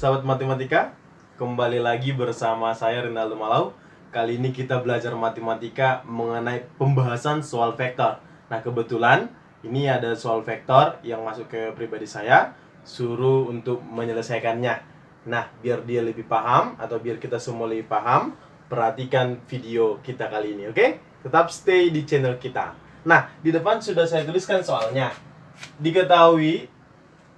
sahabat matematika, kembali lagi bersama saya Rinaldo Malau. Kali ini kita belajar matematika mengenai pembahasan soal vektor. Nah, kebetulan ini ada soal vektor yang masuk ke pribadi saya, suruh untuk menyelesaikannya. Nah, biar dia lebih paham atau biar kita semua lebih paham, perhatikan video kita kali ini, oke? Tetap stay di channel kita. Nah, di depan sudah saya tuliskan soalnya. Diketahui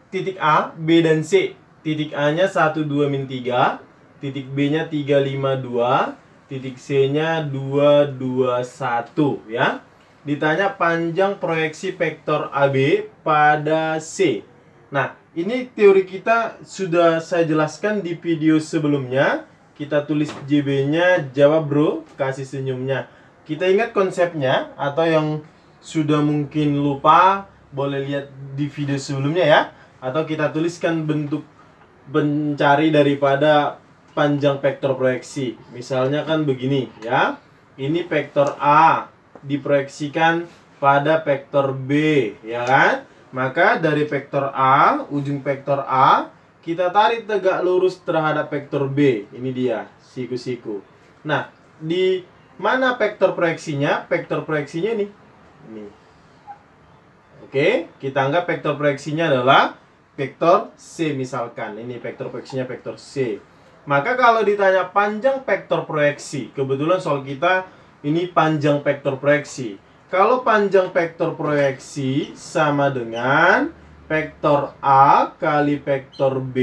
titik A, B, dan C. Titik A-nya 1, 2, min 3. Titik B-nya 3, 5, 2. Titik C-nya 2, 2, 1. Ya. Ditanya panjang proyeksi vektor AB pada C. Nah, ini teori kita sudah saya jelaskan di video sebelumnya. Kita tulis JB-nya, jawab bro, kasih senyumnya. Kita ingat konsepnya, atau yang sudah mungkin lupa, boleh lihat di video sebelumnya ya. Atau kita tuliskan bentuk mencari daripada panjang vektor proyeksi. Misalnya kan begini ya. Ini vektor A diproyeksikan pada vektor B, ya kan? Maka dari vektor A, ujung vektor A, kita tarik tegak lurus terhadap vektor B. Ini dia, siku-siku. Nah, di mana vektor proyeksinya? Vektor proyeksinya ini. Oke, kita anggap vektor proyeksinya adalah vektor C misalkan. Ini vektor proyeksinya vektor C. Maka kalau ditanya panjang vektor proyeksi, kebetulan soal kita ini panjang vektor proyeksi. Kalau panjang vektor proyeksi sama dengan vektor A kali vektor B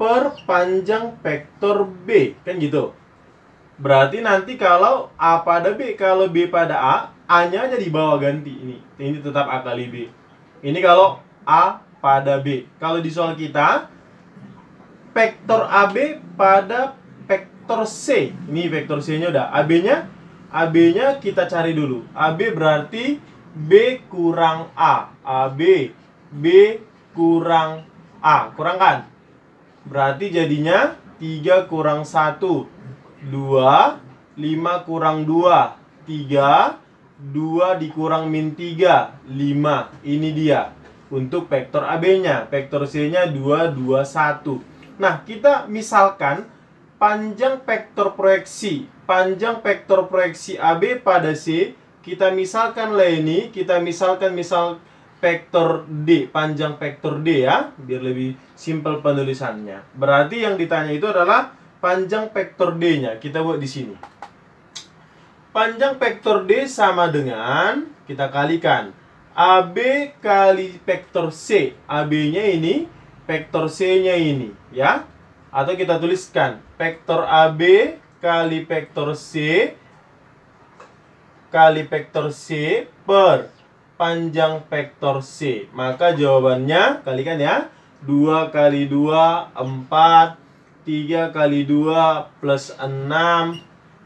per panjang vektor B. Kan gitu. Berarti nanti kalau A pada B, kalau B pada A, A-nya aja di bawah ganti. Ini tetap A kali B. Ini kalau A pada B. Kalau di soal kita, vektor AB pada vektor C. Ini vektor C-nya udah. AB-nya kita cari dulu. AB berarti B kurang A. AB, B kurang A. Kurang kan? Berarti jadinya 3 kurang 1, 2, 5 kurang 2, 3, 2 dikurang min 3, 5. Ini dia untuk vektor AB-nya. Vektor C-nya 2, 2, 1. Nah, kita misalkan panjang vektor proyeksi. Panjang vektor proyeksi AB pada C, kita misalkan lah ini, kita misalkan vektor D, panjang vektor D ya, biar lebih simpel penulisannya. Berarti yang ditanya itu adalah panjang vektor D-nya. Kita buat di sini. Panjang vektor D sama dengan, kita kalikan AB kali vektor C. AB-nya ini, vektor C-nya ini, ya. Atau kita tuliskan vektor AB kali vektor C kali vektor C per panjang vektor C. Maka jawabannya kalikan ya. 2 kali 2 4, 3 kali 2 plus 6,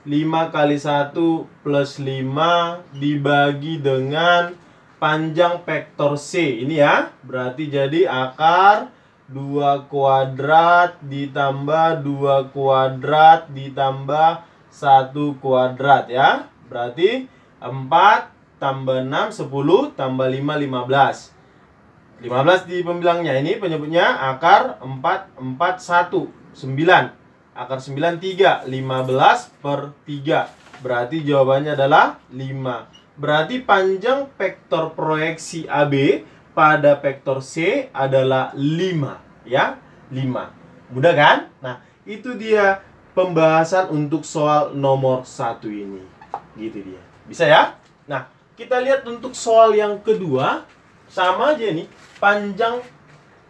5 kali 1 plus 5 dibagi dengan panjang vektor C. Ini ya. Berarti jadi akar 2 kuadrat ditambah 2 kuadrat ditambah 1 kuadrat ya. Berarti 4 tambah 6, 10 tambah 5, 15. 15 di pembilangnya. Ini penyebutnya akar 4, 4, 1, 9. Akar 9, 3. 15 per 3. Berarti jawabannya adalah 5. Berarti panjang vektor proyeksi AB pada vektor C adalah 5, ya, 5. Mudah kan? Nah, itu dia pembahasan untuk soal nomor 1 ini. Gitu dia. Bisa ya? Nah, kita lihat untuk soal yang kedua, sama aja nih, panjang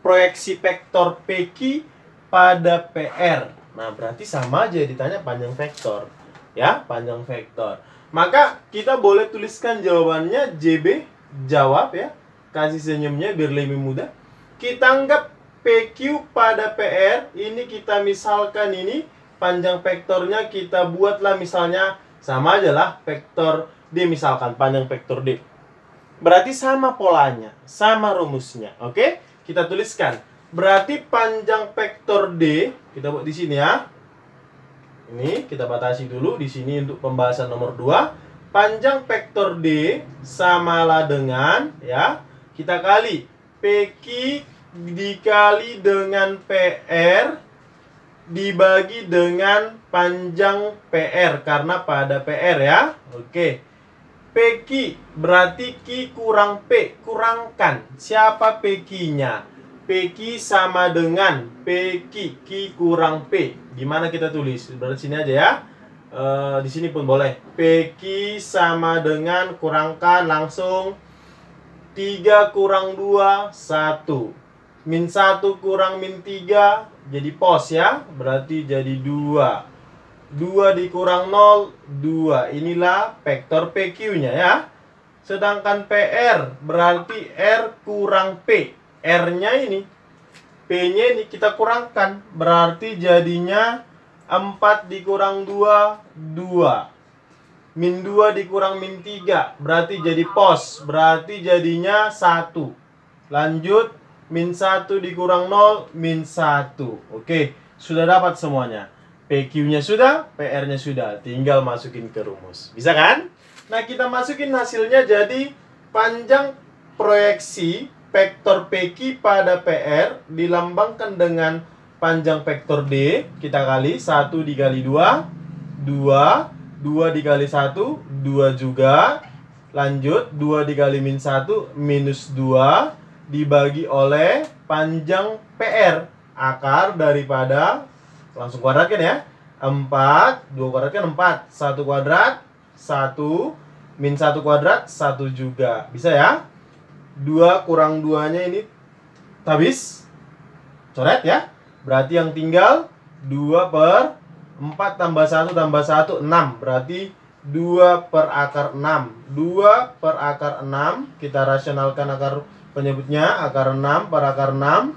proyeksi vektor PQ pada PR. Nah, berarti sama aja ditanya panjang vektor. Ya, panjang vektor. Maka kita boleh tuliskan jawabannya JB, jawab ya. Kasih senyumnya biar lebih mudah. Kita anggap PQ pada PR, ini kita misalkan ini panjang vektornya kita buatlah misalnya sama aja lah vektor D misalkan panjang vektor D. Berarti sama polanya, sama rumusnya. Oke? Kita tuliskan. Berarti panjang vektor D kita buat di sini ya. Ini kita batasi dulu di sini untuk pembahasan nomor 2. Panjang vektor D samalah dengan ya, kita kali PQ dikali dengan PR dibagi dengan panjang PR, karena pada PR ya. Oke. PQ berarti Q kurang P, kurangkan. Siapa PQ-nya? PQ sama dengan PQ, Q kurang P. Gimana kita tulis? Berarti sini aja ya. Di sini pun boleh. PQ sama dengan, kurangkan langsung 3 kurang 2, 1. Min 1 kurang min 3, jadi pos ya. Berarti jadi 2. 2 dikurang 0, 2. Inilah vektor PQ-nya ya. Sedangkan PR berarti R kurang P. R-nya ini, P-nya ini kita kurangkan. Berarti jadinya 4 dikurang 2, 2. Min 2 dikurang min 3, berarti jadi pos. Berarti jadinya 1. Lanjut, min 1 dikurang 0, min 1. Oke, sudah dapat semuanya. PQ-nya sudah, PR-nya sudah. Tinggal masukin ke rumus. Bisa kan? Nah, kita masukin hasilnya jadi panjang proyeksi vektor PQ pada PR dilambangkan dengan panjang vektor D. Kita kali 1 dikali 2, 2. 2 dikali 1, 2 juga. Lanjut, 2 dikali min 1, minus 2. Dibagi oleh panjang PR. Akar daripada, langsung kuadratkan ya. 4, 2 kuadratkan 4. 1 kuadrat, 1. Min 1 kuadrat, 1 juga. Bisa ya? 2 kurang 2-nya ini habis. Coret ya. Berarti yang tinggal 2 per 4 tambah 1 tambah 1, 6. Berarti 2 per akar 6. 2 per akar 6. Kita rasionalkan akar penyebutnya. Akar 6 per akar 6.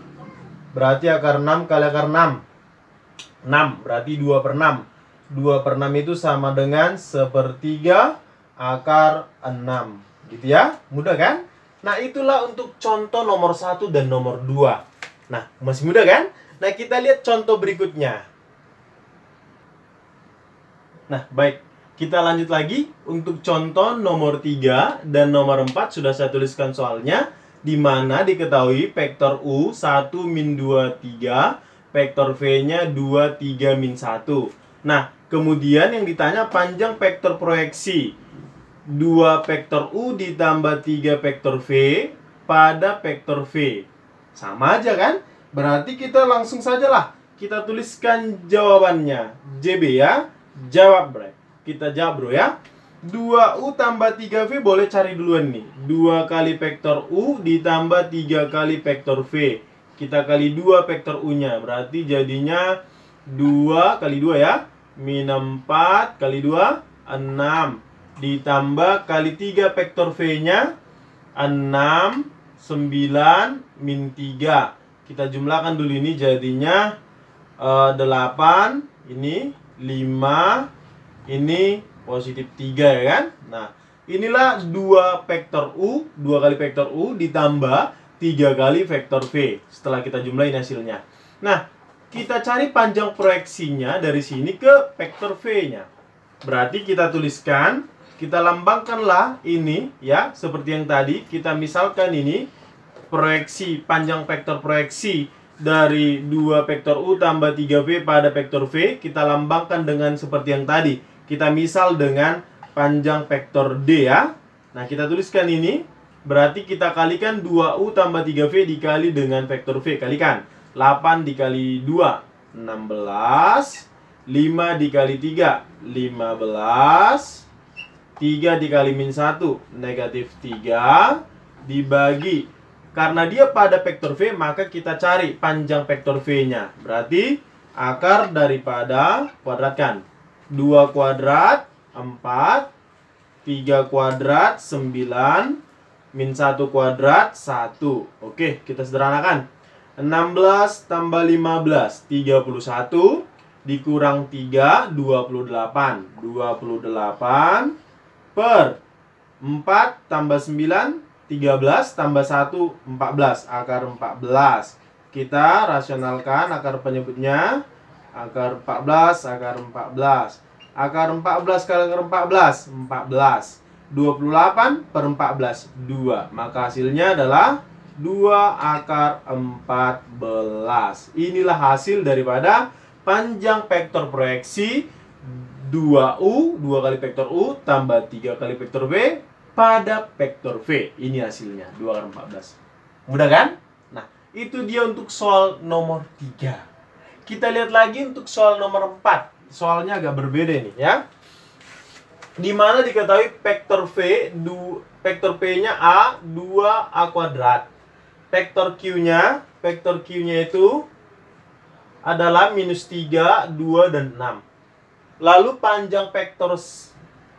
Berarti akar 6 kali akar 6. 6. Berarti 2 per 6. 2 per 6 itu sama dengan 1/3 akar 6. Gitu ya. Mudah kan? Nah, itulah untuk contoh nomor 1 dan nomor 2. Nah, masih mudah kan? Nah, kita lihat contoh berikutnya. Nah, baik. Kita lanjut lagi. Untuk contoh nomor 3 dan nomor 4 sudah saya tuliskan soalnya. Di mana diketahui vektor U 1 min 2, 3. Vektor V-nya 2, 3, min 1. Nah, kemudian yang ditanya panjang vektor proyeksi 2 vektor U ditambah 3 vektor V pada vektor V. Sama aja kan? Berarti kita langsung sajalah kita tuliskan jawabannya. JB ya. Jawab bro. Kita jawab bro ya. 2U tambah 3V boleh cari duluan nih. 2 kali vektor U ditambah 3 kali vektor V. Kita kali 2 vektor U-nya. Berarti jadinya 2 kali 2 ya. Min 4 kali 2, 6. Ditambah kali 3 vektor V-nya. 6, 9, min 3. Kita jumlahkan dulu ini jadinya 8. Ini 5. Ini positif 3 ya kan. Nah, inilah 2 vektor U, 2 kali vektor U ditambah 3 kali vektor V. Setelah kita jumlahin hasilnya. Nah, kita cari panjang proyeksinya dari sini ke vektor V-nya. Berarti kita tuliskan, kita lambangkanlah ini ya, seperti yang tadi. Kita misalkan ini proyeksi, panjang vektor proyeksi dari 2 vektor U tambah 3V pada vektor V. Kita lambangkan dengan seperti yang tadi. Kita misal dengan panjang vektor D ya. Nah, kita tuliskan ini. Berarti kita kalikan 2U tambah 3V dikali dengan vektor V. Kalikan. 8 dikali 2, 16. 5 dikali 3, 15. 3 dikali min 1, negatif 3. Dibagi. Karena dia pada vektor V, maka kita cari panjang vektor V-nya. Berarti akar daripada, kuadratkan. 2 kuadrat 4, 3 kuadrat 9, min 1 kuadrat 1. Oke, kita sederhanakan. 16 tambah 15, 31. Dikurang 3, 28. 28 per 4 tambah 9, 13 tambah 1, 14. Akar 14. Kita rasionalkan akar penyebutnya. Akar 14, akar 14. Akar 14 kali akar 14, 14. 28 per 14, 2. Maka hasilnya adalah 2 akar 14. Inilah hasil daripada Panjang vektor proyeksi 2U, 2 kali vektor U, tambah 3 kali vektor V pada vektor V. Ini hasilnya, 2 kali 14. Mudah kan? Nah, itu dia untuk soal nomor 3. Kita lihat lagi untuk soal nomor 4. Soalnya agak berbeda nih ya. Dimana diketahui vektor V, vektor P-nya A, 2A kuadrat. Vektor Q-nya itu adalah minus 3, 2, dan 6. Lalu panjang vektor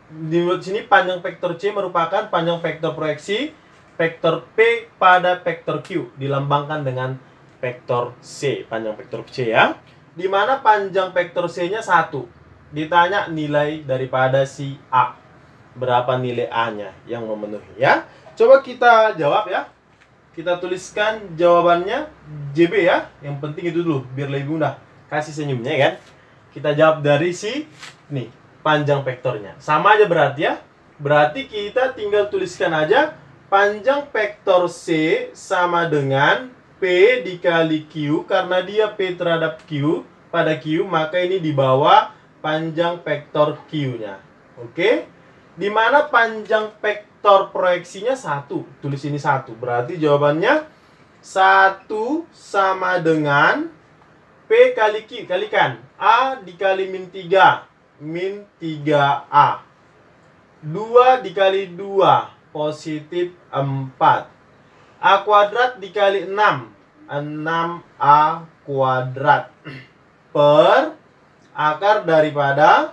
di sini panjang vektor C merupakan panjang vektor proyeksi vektor P pada vektor Q, dilambangkan dengan vektor C, panjang vektor C ya. Di mana panjang vektor C-nya 1. Ditanya nilai daripada si A. Berapa nilai A-nya yang memenuhi ya. Coba kita jawab ya. Kita tuliskan jawabannya JB ya. Yang penting itu dulu biar lebih mudah. Kasih senyumnya ya kan. Kita jawab dari si nih, panjang vektornya. Sama aja berarti ya. Berarti kita tinggal tuliskan aja panjang vektor C sama dengan P dikali Q. Karena dia P terhadap Q pada Q, maka ini di bawah panjang vektor Q-nya. Oke? Di mana panjang vektor proyeksinya 1. Tulis ini 1. Berarti jawabannya 1 sama dengan P kali Q. Kalikan. A dikali min 3. Min 3A. 2 dikali 2. Positif 4. A kuadrat dikali 6. 6A kuadrat. Per akar daripada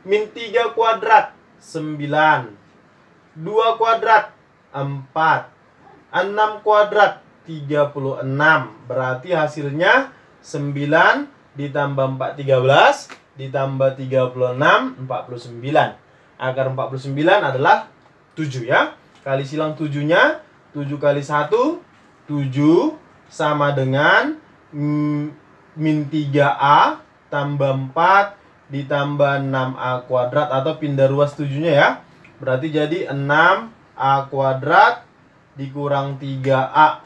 min 3 kuadrat 9, 2 kuadrat 4, 6 kuadrat 36. Berarti hasilnya 9 ditambah 4 13 ditambah 36 49. Akar 49 adalah 7 ya. Kali silang 7-nya, 7 kali 1 7 sama dengan min 3A tambah 4 ditambah 6A kuadrat, atau pindah ruas 7-nya ya. Berarti jadi 6A kuadrat dikurang 3A.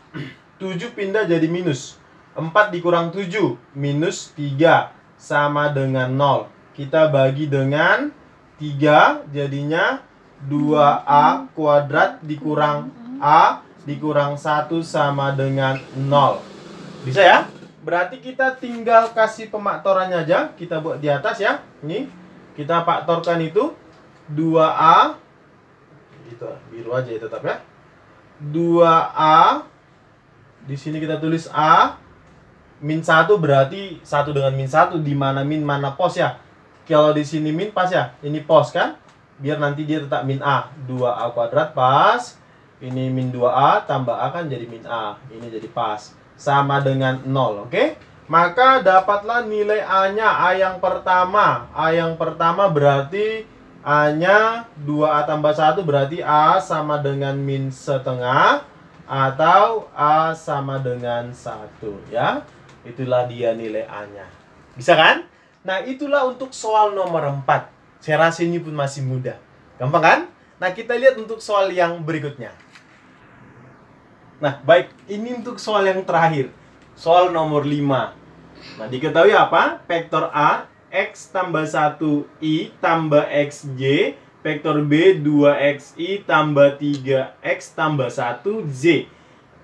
7 pindah jadi minus. 4 dikurang 7 minus 3 sama dengan 0. Kita bagi dengan 3 jadinya 2A kuadrat dikurang A dikurang 1 sama dengan 0. Bisa ya? Berarti kita tinggal kasih pemaktorannya aja. Kita buat di atas ya. Ini kita faktorkan itu 2A. Gitu, biru aja ya tetap ya. 2A. Di sini kita tulis A. Min 1 berarti 1 dengan min 1. Di mana min mana pos ya. Kalau di sini min pas ya. Ini pos kan. Biar nanti dia tetap min A. 2A kuadrat pas. Ini min 2A tambah A kan jadi min A. Ini jadi pas. Sama dengan 0, oke? Maka dapatlah nilai A-nya, A yang pertama. A yang pertama berarti A-nya 2A tambah 1 berarti A sama dengan min setengah atau A sama dengan 1 ya. Itulah dia nilai A-nya. Bisa kan? Nah, itulah untuk soal nomor 4. Saya rasa ini pun masih mudah. Gampang kan? Nah, kita lihat untuk soal yang berikutnya. Nah, baik, ini untuk soal yang terakhir. Soal nomor 5. Nah, diketahui apa? Vektor A, X tambah 1I tambah XJ. Vektor B, 2XI tambah 3X tambah 1Z.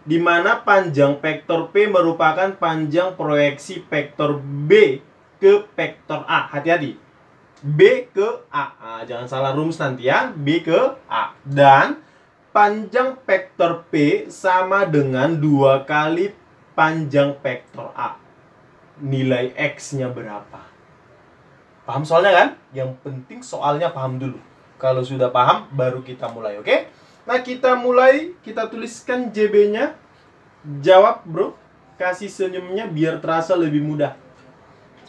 Di mana panjang vektor P merupakan panjang proyeksi vektor B ke vektor A. Hati-hati. B ke A. Nah, jangan salah rumus nanti ya. B ke A. Dan panjang vektor P sama dengan 2 kali panjang vektor A. Nilai X-nya berapa? Paham soalnya kan? Yang penting soalnya paham dulu. Kalau sudah paham, baru kita mulai, oke? Nah, kita mulai, kita tuliskan JB-nya. Jawab, bro. Kasih senyumnya biar terasa lebih mudah.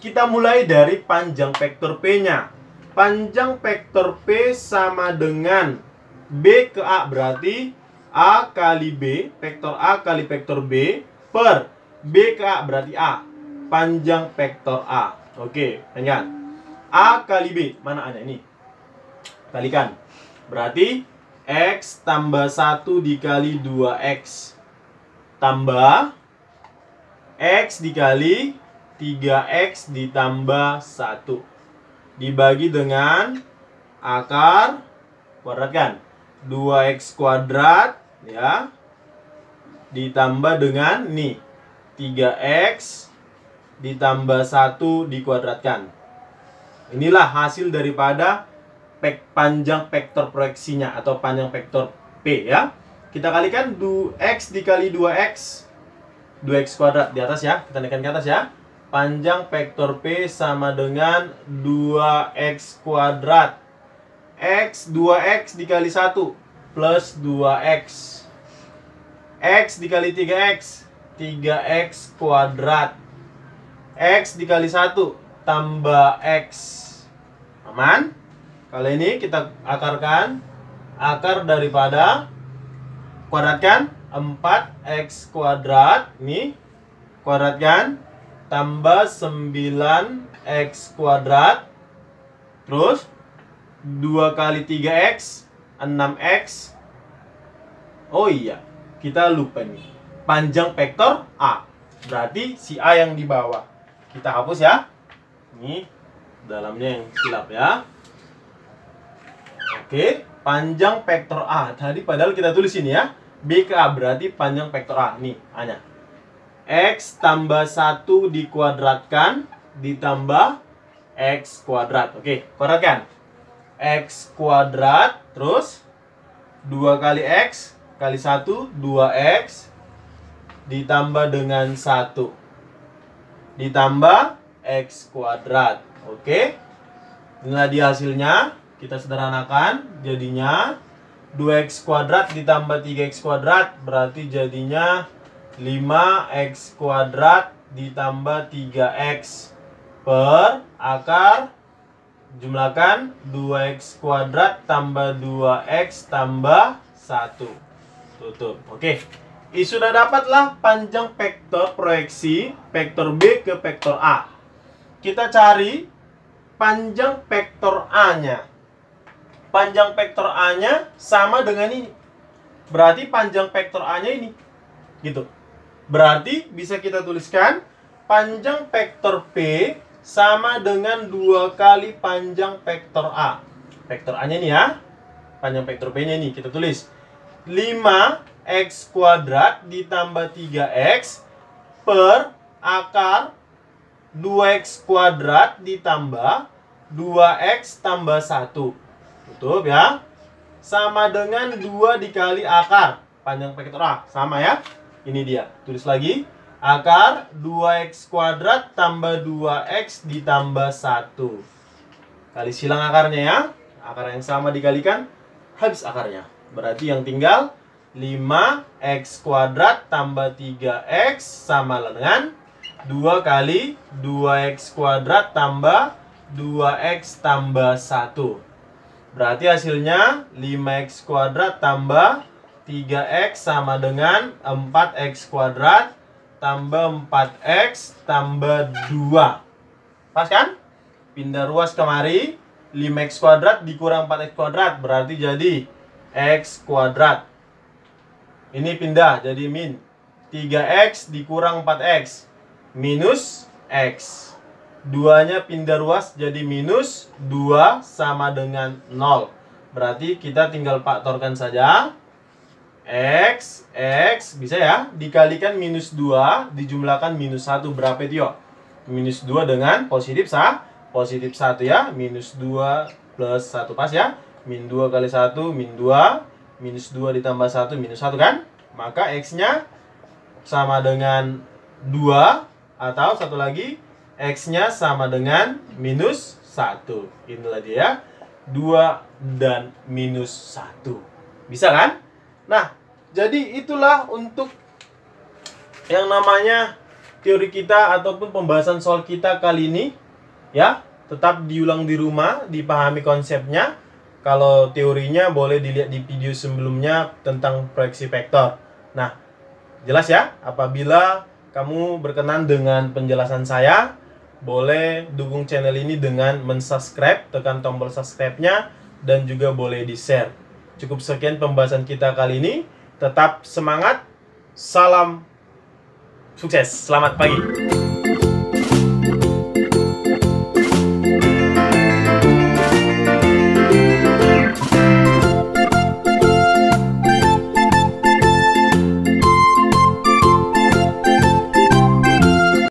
Kita mulai dari panjang vektor P-nya. Panjang vektor P sama dengan B ke A, berarti A kali B, vektor A kali vektor B, per B ke A, berarti A. Panjang vektor A. Oke, ingat. A kali B, mana ada ini? Kalikan. Berarti X tambah 1 dikali 2X. Tambah X dikali 3x ditambah 1 dibagi dengan akar kuadratkan 2x kuadrat ya ditambah dengan nih 3x ditambah 1 dikuadratkan. Inilah hasil daripada panjang vektor proyeksinya atau panjang vektor P ya. Kita kalikan x dikali 2x 2x kuadrat di atas ya. Kita naikkan ke atas ya. Panjang vektor P sama dengan 2x kuadrat. X 2x dikali 1 plus 2x. X dikali 3x 3x kuadrat. X dikali 1 tambah x. Aman? Kali ini kita akarkan. Akar daripada kuadratkan 4x kuadrat. Ini kuadratkan tambah 9x kuadrat. Terus 2 kali 3x 6x. Oh iya, kita lupa nih. Panjang vektor A. Berarti si A yang di bawah. Kita hapus ya. Ini dalamnya yang silap ya. Oke, panjang vektor A. Tadi padahal kita tulis ini ya. B ke A berarti panjang vektor A. Nih, A-nya. X tambah 1 dikuadratkan ditambah X kuadrat. Oke, kuadratkan. X kuadrat terus 2 kali X kali 1 2X ditambah dengan 1 ditambah X kuadrat. Oke, inilah dia hasilnya. Kita sederhanakan jadinya 2x kuadrat ditambah 3x kuadrat berarti jadinya 5x kuadrat ditambah 3x per akar jumlahkan 2x kuadrat tambah 2x tambah 1. Tutup. Oke. Sudah dapatlah panjang vektor proyeksi vektor B ke vektor A. Kita cari panjang vektor A-nya. Panjang vektor A-nya sama dengan ini. Berarti panjang vektor A-nya ini. Gitu. Berarti bisa kita tuliskan panjang vektor P sama dengan 2 kali panjang vektor A. Vektor A-nya ini ya. Panjang vektor P-nya ini kita tulis 5x kuadrat ditambah 3x per akar 2x kuadrat ditambah 2x tambah 1. Tutup ya. Sama dengan 2 dikali akar panjang vektor A. Sama ya. Ini dia. Tulis lagi. Akar 2x kuadrat tambah 2x ditambah 1. Kali silang akarnya ya. Akar yang sama dikalikan, habis akarnya. Berarti yang tinggal 5x kuadrat tambah 3x sama dengan 2 kali 2x kuadrat tambah 2x tambah 1. Berarti hasilnya 5x kuadrat tambah 3x sama dengan 4x kuadrat tambah 4x tambah 2. Pas kan? Pindah ruas kemari. 5x kuadrat dikurang 4x kuadrat berarti jadi x kuadrat. Ini pindah jadi min 3x dikurang 4x minus x. 2-nya pindah ruas jadi minus 2 sama dengan 0. Berarti kita tinggal faktorkan saja. X bisa ya, dikalikan minus 2 dijumlahkan minus 1 berapa itu yuk? Minus 2 dengan positif positif 1 ya. Minus 2 plus 1 pas ya. Min 2 kali 1 min 2. Minus 2 ditambah 1 minus 1 kan? Maka X-nya sama dengan 2. Atau satu lagi X-nya sama dengan minus 1. Inilah dia 2 dan minus 1. Bisa kan? Nah, jadi itulah untuk yang namanya teori kita ataupun pembahasan soal kita kali ini. Ya, tetap diulang di rumah, dipahami konsepnya. Kalau teorinya boleh dilihat di video sebelumnya tentang proyeksi vektor. Nah, jelas ya, apabila kamu berkenan dengan penjelasan saya, boleh dukung channel ini dengan mensubscribe, tekan tombol subscribe-nya, dan juga boleh di-share. Cukup sekian pembahasan kita kali ini. Tetap semangat. Salam sukses. Selamat pagi.